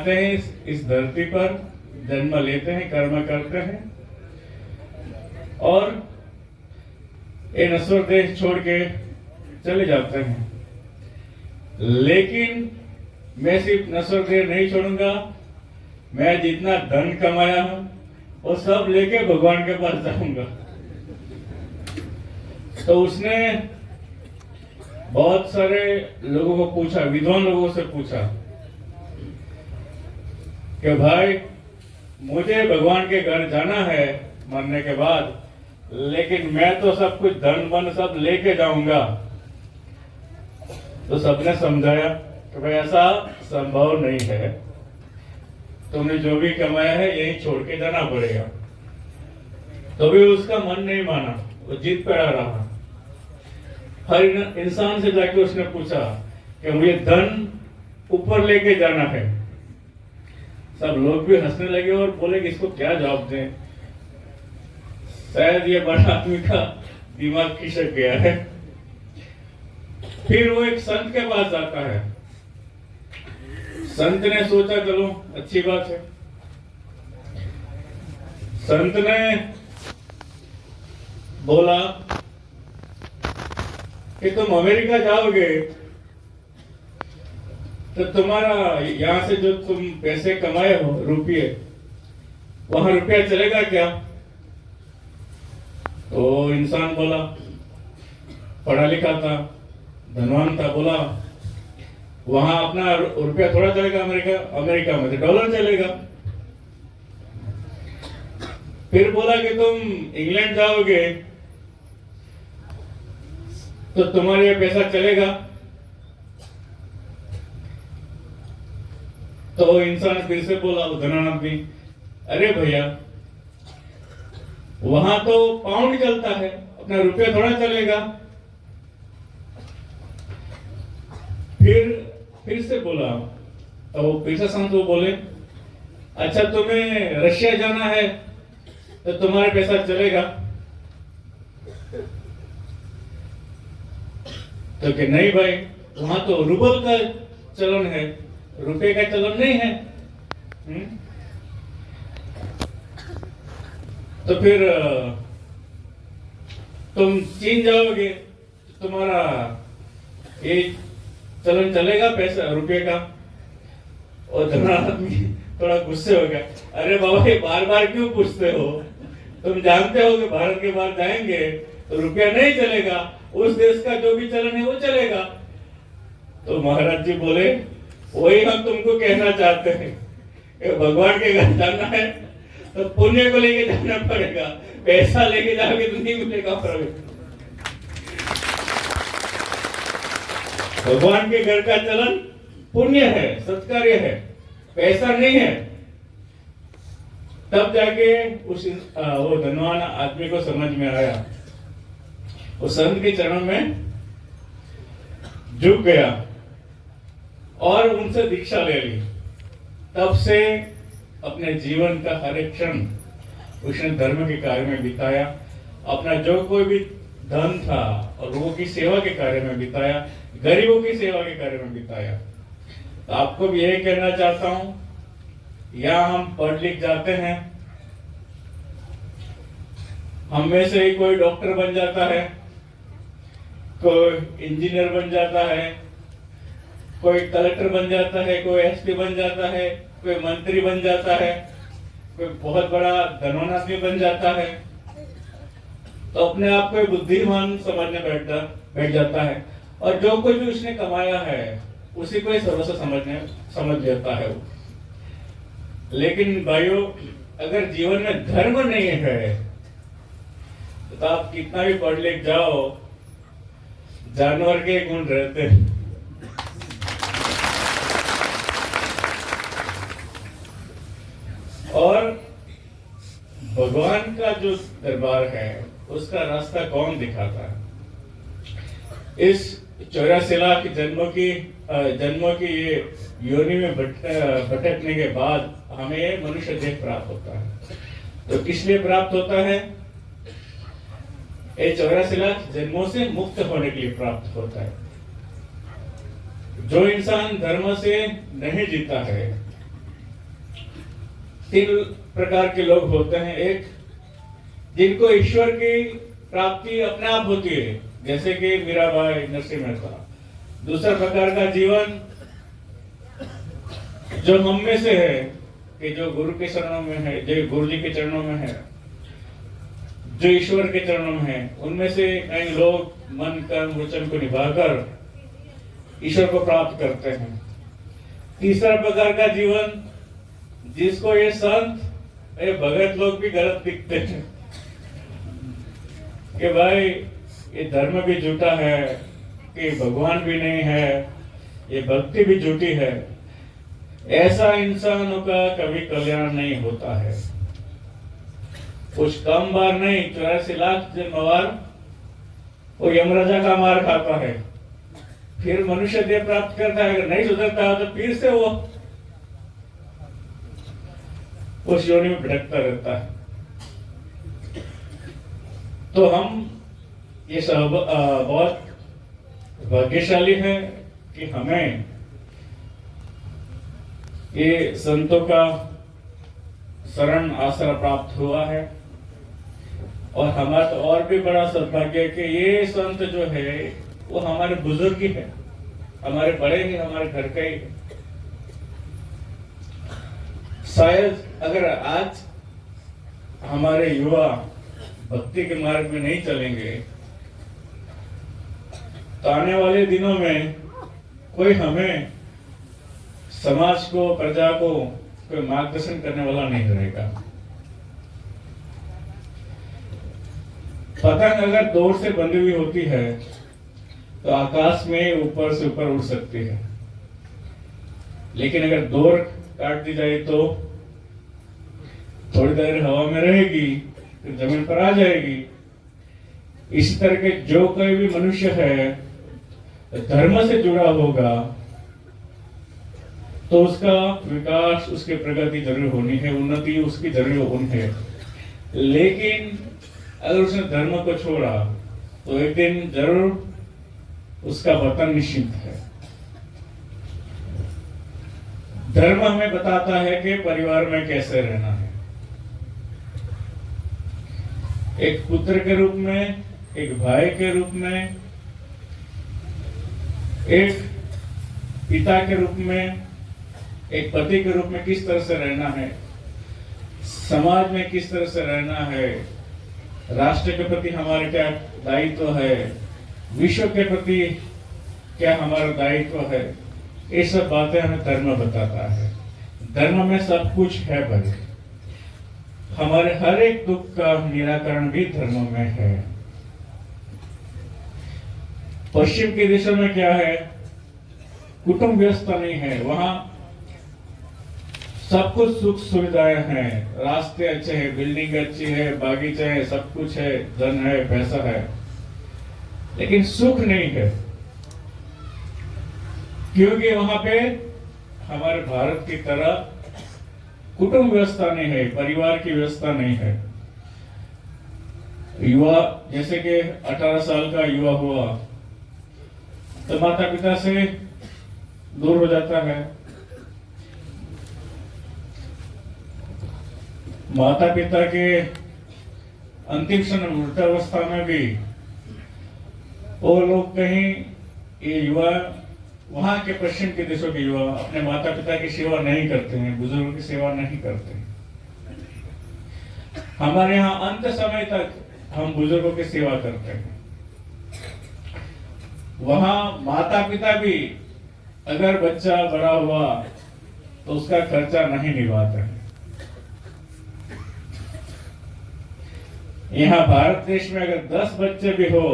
आते हैं, इस धरती पर जन्म लेते हैं, कर्म करते हैं और ये नश्वर देश छोड़ के चले जाते हैं। लेकिन मैं सिर्फ नश्वर देश नहीं छोड़ूंगा, मैं जितना धन कमाया हूं वो सब लेके भगवान के पास जाऊंगा। तो उसने बहुत सारे लोगों को पूछा, विद्वान लोगों से पूछा कि भाई मुझे भगवान के घर जाना है मरने के बाद, लेकिन मैं तो सब कुछ धन वन सब लेके जाऊंगा। तो सबने समझाया कि भाई ऐसा संभव नहीं है, तुमने जो भी कमाया है यही छोड़ के जाना पड़ेगा। तो भी उसका मन नहीं माना, वो जिद पे रहा। हर इंसान से जाके उसने पूछा कि मुझे धन ऊपर लेके जाना है। सब लोग भी हंसने लगे और बोले कि इसको क्या जवाब दें, शायद ये बड़ा आदमी का दिमाग खिसक गया है। फिर वो एक संत के पास जाता है। संत ने सोचा चलो अच्छी बात है। संत ने बोला कि तुम अमेरिका जाओगे तो तुम्हारा यहां से जो तुम पैसे कमाए हो रुपये, वहां रुपया चलेगा क्या? तो इंसान बोला, पढ़ा लिखा था, धनवान था, बोला वहां अपना रुपया थोड़ा चलेगा, अमेरिका में तो डॉलर चलेगा। फिर बोला कि तुम इंग्लैंड जाओगे तो तुम्हारे ये पैसा चलेगा? तो इंसान फिर से बोला, धनवान आदमी, अरे भैया वहां तो पाउंड चलता है, अपना रुपया थोड़ा चलेगा। फिर से बोला, तो फिर से संत वो बोले, अच्छा तुम्हें रशिया जाना है तो तुम्हारा पैसा चलेगा? तो कि नहीं भाई, वहां तो रूबल का चलन है, रुपए का चलन नहीं है। तो फिर तुम चीन जाओगे तो तुम्हारा ये चलन चलेगा पैसा रुपये का? और धनवान आदमी थोड़ा गुस्से हो गया, अरे बाबा ये बार बार क्यों पूछते हो? तुम जानते हो कि भारत के बाहर जाएंगे तो रुपया नहीं चलेगा, उस देश का जो भी चलन है वो चलेगा। तो महाराज जी बोले, वही हम तुमको कहना चाहते हैं कि भगवान के घर जाना है तो पुण्य को लेके जाना पड़ेगा, पैसा लेके जाओगे तो नहीं मिलेगा प्रवेश। भगवान के घर का चलन पुण्य है, सत्कार्य है, पैसा नहीं है। तब जाके वो धनवान आदमी को समझ में आया, वो संत के चरणों में झुक गया और उनसे दीक्षा ले ली। तब से अपने जीवन का हर एक क्षण उसने धर्म के कार्य में बिताया, अपना जो कोई भी धन था और लोगों की सेवा के कार्य में बिताया, गरीबों की सेवा के कार्य में बिताया। तो आपको भी यही कहना चाहता हूं, यहाँ हम पढ़ लिख जाते हैं, हम में से ही कोई डॉक्टर बन जाता है, कोई इंजीनियर बन जाता है, कोई कलेक्टर बन जाता है, कोई एसपी बन जाता है, कोई मंत्री बन जाता है, कोई बहुत बड़ा धनवान आदमी बन जाता है। तो अपने आप को बुद्धिमान समझने बैठ जाता है और जो कुछ भी उसने कमाया है उसी को ही सर्वस्व समझ लेता है वो। लेकिन भाइयों, अगर जीवन में धर्म नहीं है तो आप कितना भी पढ़ लिख जाओ, जानवर के गुण रहते हैं। और भगवान का जो दरबार है उसका रास्ता कौन दिखाता है? इस 84 लाख जन्मों की ये योनि में भटकने के बाद हमें ये मनुष्य देह प्राप्त होता है। तो किस लिए प्राप्त होता है? ये 84 लाख जन्मों से मुक्त होने के लिए प्राप्त होता है। जो इंसान धर्म से नहीं जीता है, तीन प्रकार के लोग होते हैं। एक, जिनको ईश्वर की प्राप्ति अपने आप होती है, जैसे कि मीराबाई, नरसिंह मेहता। दूसरा प्रकार का जीवन जो हम में से है कि जो गुरु के चरणों में है, जो गुरु जी के चरणों में है, जो ईश्वर के चरणों में है, उनमें से कई लोग मन कर्म वचन को निभाकर ईश्वर को प्राप्त करते हैं। तीसरा प्रकार का जीवन जिसको ये संत, ये भगत लोग भी गलत दिखते हैं कि भाई ये धर्म भी झूठा है, कि भगवान भी नहीं है, ये भक्ति भी झूठी है। ऐसा इंसानों का कभी कल्याण नहीं होता है। कुछ कम बार नहीं, 84 लाख जन्म बार वो यमराजा का मार खाता है, फिर मनुष्य देह प्राप्त करता है। अगर नहीं सुधरता है तो फिर से वो उस योनि में भटकता रहता है। तो हम ये सब बहुत भाग्यशाली है कि हमें ये संतों का शरण आसरा प्राप्त हुआ है। और हमारा तो और भी बड़ा सौभाग्य है कि ये संत जो है वो हमारे बुजुर्ग ही है, हमारे बड़े ही, हमारे घर के ही। शायद अगर आज हमारे युवा भक्ति के मार्ग में नहीं चलेंगे तो आने वाले दिनों में कोई हमें, समाज को, प्रजा को कोई मार्गदर्शन करने वाला नहीं रहेगा। पतंग अगर डोर से बंधी हुई होती है तो आकाश में ऊपर से ऊपर उड़ सकती है, लेकिन अगर डोर काट दी जाए तो थोड़ी देर हवा में रहेगी, फिर जमीन पर आ जाएगी। इसी तरह के जो कोई भी मनुष्य है धर्म से जुड़ा होगा तो उसका विकास, उसकी प्रगति जरूर होनी है, उन्नति उसकी जरूर होनी है। लेकिन अगर उसने धर्म को छोड़ा तो एक दिन जरूर उसका पतन निश्चित है। धर्म हमें बताता है कि परिवार में कैसे रहना है, एक पुत्र के रूप में, एक भाई के रूप में, एक पिता के रूप में, एक पति के रूप में किस तरह से रहना है, समाज में किस तरह से रहना है, राष्ट्र के प्रति हमारा क्या दायित्व है, विश्व के प्रति क्या हमारा दायित्व है। ये सब बातें हमें धर्म बताता है। धर्म में सब कुछ है भाई। हमारे हर एक दुख का निराकरण भी धर्म में है। पश्चिम के देशों में क्या है, कुटुंब व्यवस्था नहीं है, वहां सब कुछ सुख सुविधाएं हैं, रास्ते अच्छे हैं, बिल्डिंग अच्छी है, बागीचे है, सब कुछ है, धन है, पैसा है, लेकिन सुख नहीं है। क्योंकि वहां पे हमारे भारत की तरह कुटुंब व्यवस्था नहीं है, परिवार की व्यवस्था नहीं है। युवा जैसे कि 18 साल का युवा हुआ तो माता पिता से दूर हो जाता है। माता पिता के अंतिम क्षण वृद्धावस्था में भी वो लोग कहीं, ये युवा, वहां के पश्चिम के देशों के युवा अपने माता पिता की सेवा नहीं करते हैं, बुजुर्गों की सेवा नहीं करते। हमारे यहाँ अंत समय तक हम बुजुर्गों की सेवा करते हैं। वहां माता पिता भी अगर बच्चा बड़ा हुआ तो उसका खर्चा नहीं निभाते हैं। यहाँ भारत देश में अगर 10 बच्चे भी हो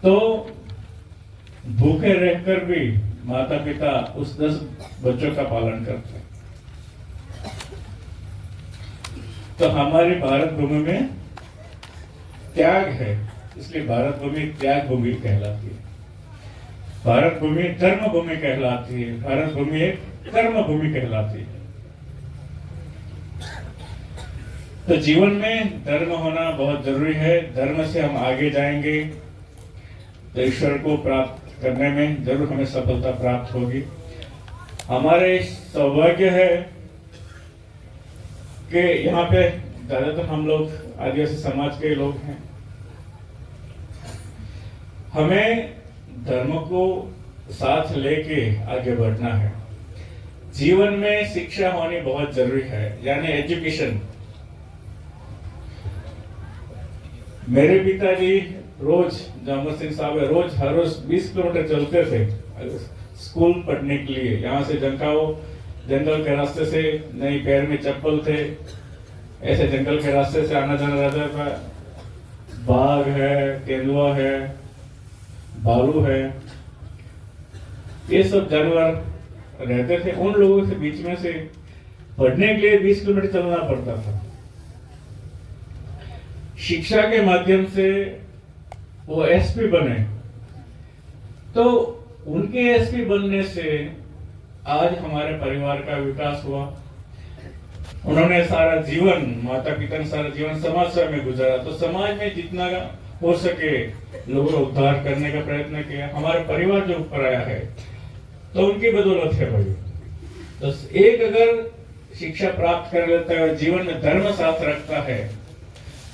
तो भूखे रहकर भी माता पिता उस 10 बच्चों का पालन करते हैं। तो हमारी भारत भूमि में त्याग है, इसलिए भारत भूमि त्याग भूमि कहलाती है। भारत भूमि धर्म भूमि कहलाती है, भारत भूमि एक कर्म भूमि कहलाती है। तो जीवन में धर्म होना बहुत जरूरी है। धर्म से हम आगे जाएंगे तो ईश्वर को प्राप्त करने में जरूर हमें सफलता प्राप्त होगी। हमारे सौभाग्य है कि यहाँ पे ज्यादातर हम लोग आदिवासी समाज के लोग हैं। हमें धर्म को साथ लेके आगे बढ़ना है। जीवन में शिक्षा होनी बहुत जरूरी है, यानी एजुकेशन। मेरे पिताजी रोज, जामर सिंह साहब रोज हर रोज 20 किलोमीटर चलते थे स्कूल पढ़ने के लिए। यहाँ से जंगल के रास्ते से, नहीं पैर में चप्पल थे, ऐसे जंगल के रास्ते से आना जाना रहता था। बाघ है, तेंदुआ है, भालू है, ये सब जानवर रहते थे। उन लोगों के बीच में से पढ़ने के लिए 20 किलोमीटर चलना पड़ता था। शिक्षा के माध्यम से वो एसपी बने, तो उनके एसपी बनने से आज हमारे परिवार का विकास हुआ। उन्होंने सारा जीवन, माता पिता ने सारा जीवन समाज सेवा में गुजारा, तो समाज में जितना हो सके लोगों का उद्धार करने का प्रयत्न किया। हमारे परिवार जो ऊपर आया है तो उनकी बदौलत है भाई। तो एक अगर शिक्षा प्राप्त कर लेता है और जीवन में धर्म साथ रखता है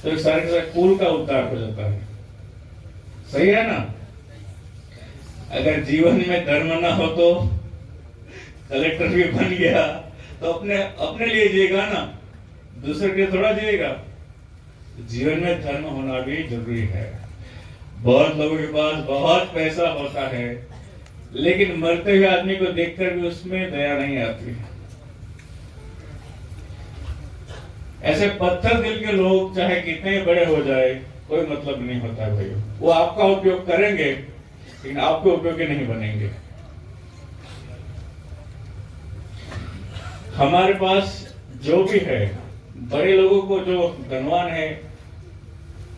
तो एक सारे के सारे कुल का उद्धार हो जाता है। सही है ना? अगर जीवन में धर्म ना हो तो कलेक्टर भी बन गया तो अपने लिए जिएगा ना, दूसरे के लिए थोड़ा जिएगा। जीवन में धर्म होना भी जरूरी है। बहुत लोगों के पास बहुत पैसा होता है, लेकिन मरते हुए आदमी को देखकर भी उसमें दया नहीं आती। ऐसे पत्थर दिल के लोग चाहे कितने बड़े हो जाए कोई मतलब नहीं होता भाई। वो आपका उपयोग करेंगे लेकिन आपके उपयोगी नहीं बनेंगे। हमारे पास जो भी है, बड़े लोगों को जो धनवान है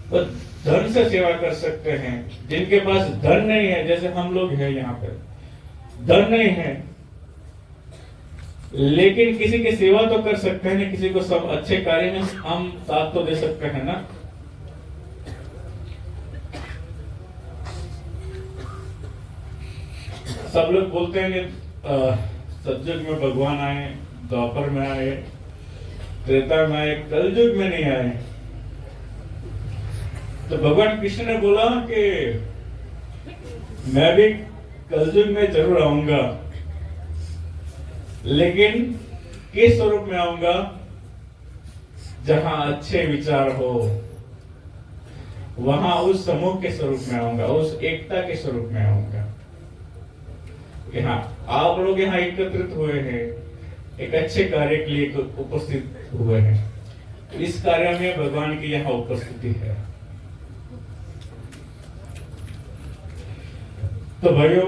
वो धन से सेवा कर सकते हैं। जिनके पास धन नहीं है, जैसे हम लोग हैं यहाँ पे, धन नहीं है लेकिन किसी की सेवा तो कर सकते हैं ना, किसी को सब अच्छे कार्य में हम साथ तो दे सकते हैं ना। सब लोग बोलते हैं कि सतयुग में भगवान आए, द्वापर में आए, त्रेता में आए, कलयुग में नहीं आए। तो भगवान कृष्ण ने बोला कि मैं भी कलयुग में जरूर आऊंगा, लेकिन किस स्वरूप में आऊंगा? जहां अच्छे विचार हो, वहां उस समूह के स्वरूप में आऊंगा, उस एकता के स्वरूप में आऊंगा। यहाँ आप लोग यहाँ एकत्रित हुए हैं, एक अच्छे कार्य के लिए उपस्थित हुए हैं। इस कार्य में भगवान की यहाँ उपस्थिति है। तो भाइयों,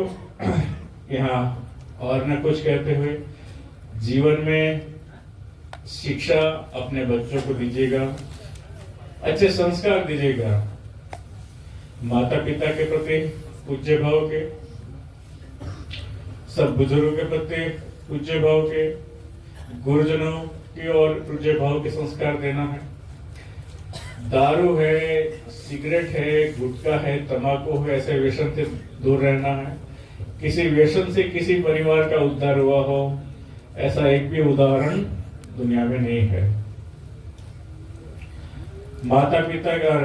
यहाँ और न कुछ कहते हुए, जीवन में शिक्षा अपने बच्चों को दीजिएगा, अच्छे संस्कार दीजिएगा, माता पिता के प्रति पूज्य भाव के, सब बुजुर्गों के प्रति पूज्य भाव के, गुरुजनों की ओर पूज्य भाव के संस्कार देना है। दारू है, सिगरेट है, गुटखा है, तंबाकू है, ऐसे व्यसन से दूर रहना है। किसी व्यसन से किसी परिवार का उद्धार हुआ हो, ऐसा एक भी उदाहरण दुनिया में नहीं है। माता पिता का,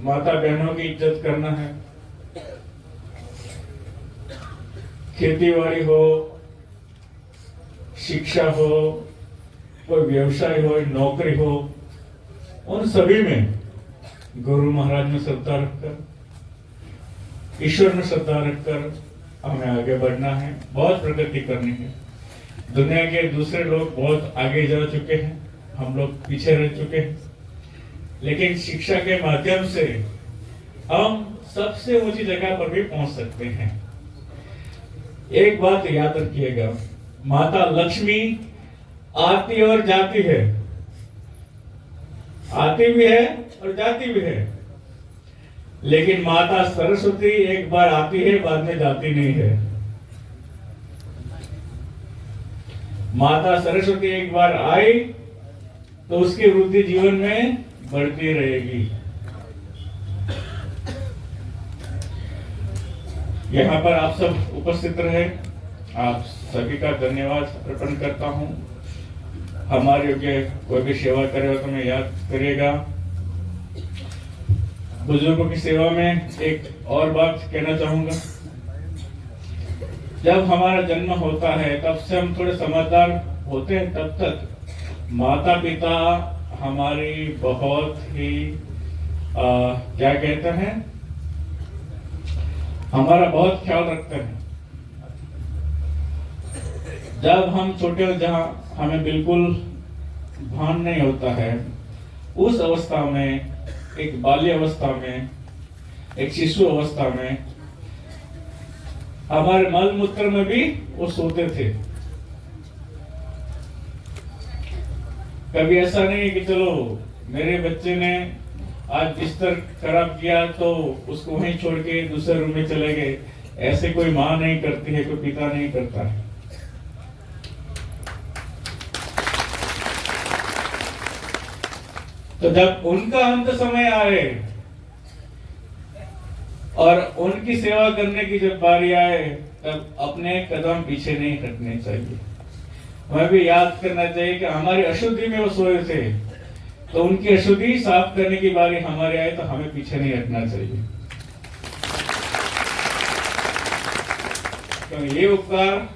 माता बहनों की इज्जत करना है। खेतीबाड़ी हो, शिक्षा हो, कोई व्यवसाय हो, नौकरी हो, उन सभी में गुरु महाराज में श्रद्धा रखकर, ईश्वर में श्रद्धा रखकर हमें आगे बढ़ना है, बहुत प्रगति करनी है। दुनिया के दूसरे लोग बहुत आगे जा चुके हैं, हम लोग पीछे रह चुके हैं, लेकिन शिक्षा के माध्यम से हम सबसे ऊंची जगह पर भी पहुंच सकते हैं। एक बात याद रखिएगा, माता लक्ष्मी आती और जाती है, आती भी है और जाती भी है, लेकिन माता सरस्वती एक बार आती है, बाद में जाती नहीं है। माता सरस्वती एक बार आई तो उसकी वृद्धि जीवन में बढ़ती रहेगी। यहाँ पर आप सब उपस्थित रहे, आप सभी का धन्यवाद अर्पण करता हूँ। हमारे योग्य कोई भी सेवा करे तो मैं याद करिएगा। बुजुर्गों की सेवा में एक और बात कहना चाहूंगा। जब हमारा जन्म होता है तब से हम थोड़े समझदार होते हैं, तब तक माता पिता हमारी बहुत ही क्या कहते हैं, हमारा बहुत ख्याल रखते हैं। जब हम छोटे हो, जहाँ हमें बिल्कुल भान नहीं होता है, उस अवस्था में, एक बाल्य अवस्था में, एक शिशु अवस्था में, हमारे मल मूत्र में भी वो सोते थे। कभी ऐसा नहीं कि चलो मेरे बच्चे ने आज बिस्तर खराब किया तो उसको वहीं छोड़ के दूसरे रूम में चले गए। ऐसे कोई माँ नहीं करती है, कोई पिता नहीं करता है। तो जब उनका अंत समय आए और उनकी सेवा करने की जब बारी आए, तब अपने कदम पीछे नहीं हटने चाहिए। हमें भी याद करना चाहिए कि हमारी अशुद्धि में वो सोए थे, तो उनकी अशुद्धि साफ करने की बारी हमारे आए तो हमें पीछे नहीं हटना चाहिए। तो ये उपकार,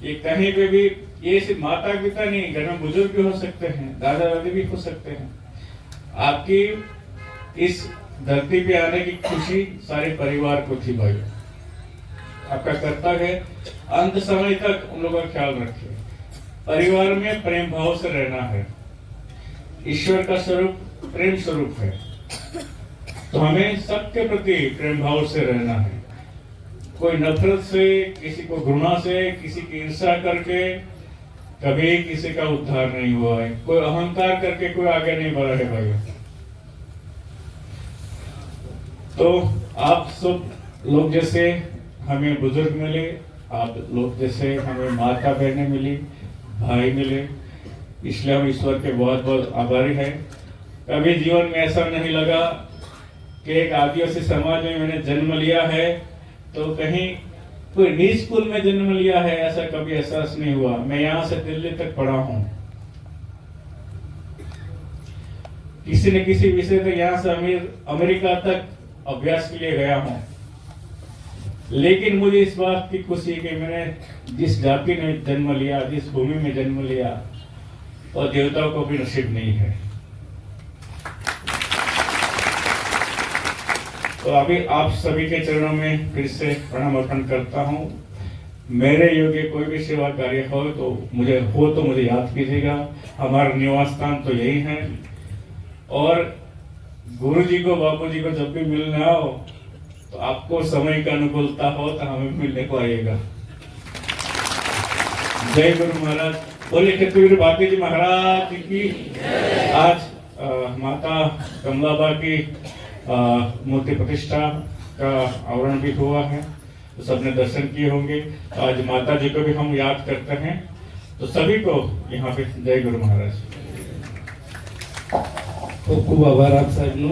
ये कहीं पे भी, ये सिर्फ माता पिता नहीं, घर में बुजुर्ग भी हो सकते हैं, दादा दादी भी हो सकते हैं। आपकी इस धरती पे आने की खुशी सारे परिवार को थी भाई। आपका कर्तव्य है अंत समय तक उन लोगों का ख्याल रखिए। परिवार में प्रेम भाव से रहना है। ईश्वर का स्वरूप प्रेम स्वरूप है, तो हमें सबके प्रति प्रेम भाव से रहना है। कोई नफरत से, किसी को घृणा से, किसी की ईर्ष्या करके कभी किसी का उद्धार नहीं हुआ है। कोई अहंकार करके कोई आगे नहीं बढ़ा है भाई। तो आप सब लोग जैसे हमें बुजुर्ग मिले, आप लोग जैसे हमें माता बहनें मिली, भाई मिले, इसलिए हम ईश्वर के बहुत बहुत आभारी हैं। कभी जीवन में ऐसा नहीं लगा कि एक आदिवासी समाज में मैंने जन्म लिया है तो कहीं कोई निजी स्कूल में जन्म लिया है, ऐसा कभी एहसास नहीं हुआ। मैं यहाँ से दिल्ली तक पढ़ा हूँ, किसी न किसी विषय तक यहाँ से अमेरिका तक अभ्यास के लिए गया हूँ। लेकिन मुझे इस बात की खुशी कि मैंने जिस जाति में जन्म लिया, जिस भूमि में जन्म लिया, और देवताओं को भी नसीब नहीं है। तो अभी आप सभी के चरणों में फिर से प्रणाम अर्पण करता हूँ। मेरे योग्य कोई भी सेवा कार्य हो तो मुझे याद कीजिएगा। हमारा निवास स्थान तो यही है, और गुरु जी को, बापू जी को जब भी मिलना हो तो आपको समय का अनुकूलता हो तो हमें मिलने को आइएगा। जय गुरु महाराज। बोले क्षत्रिय भारती जी महाराज की। आज माता कमलाबा की मूर्ति प्रतिष्ठा का आवरण भी हुआ है, तो सबने दर्शन किए होंगे। आज माता जी को भी हम याद करते हैं, तो सभी को यहाँ पे जय गुरु महाराज। खूब खूब आभार आप साहब नो।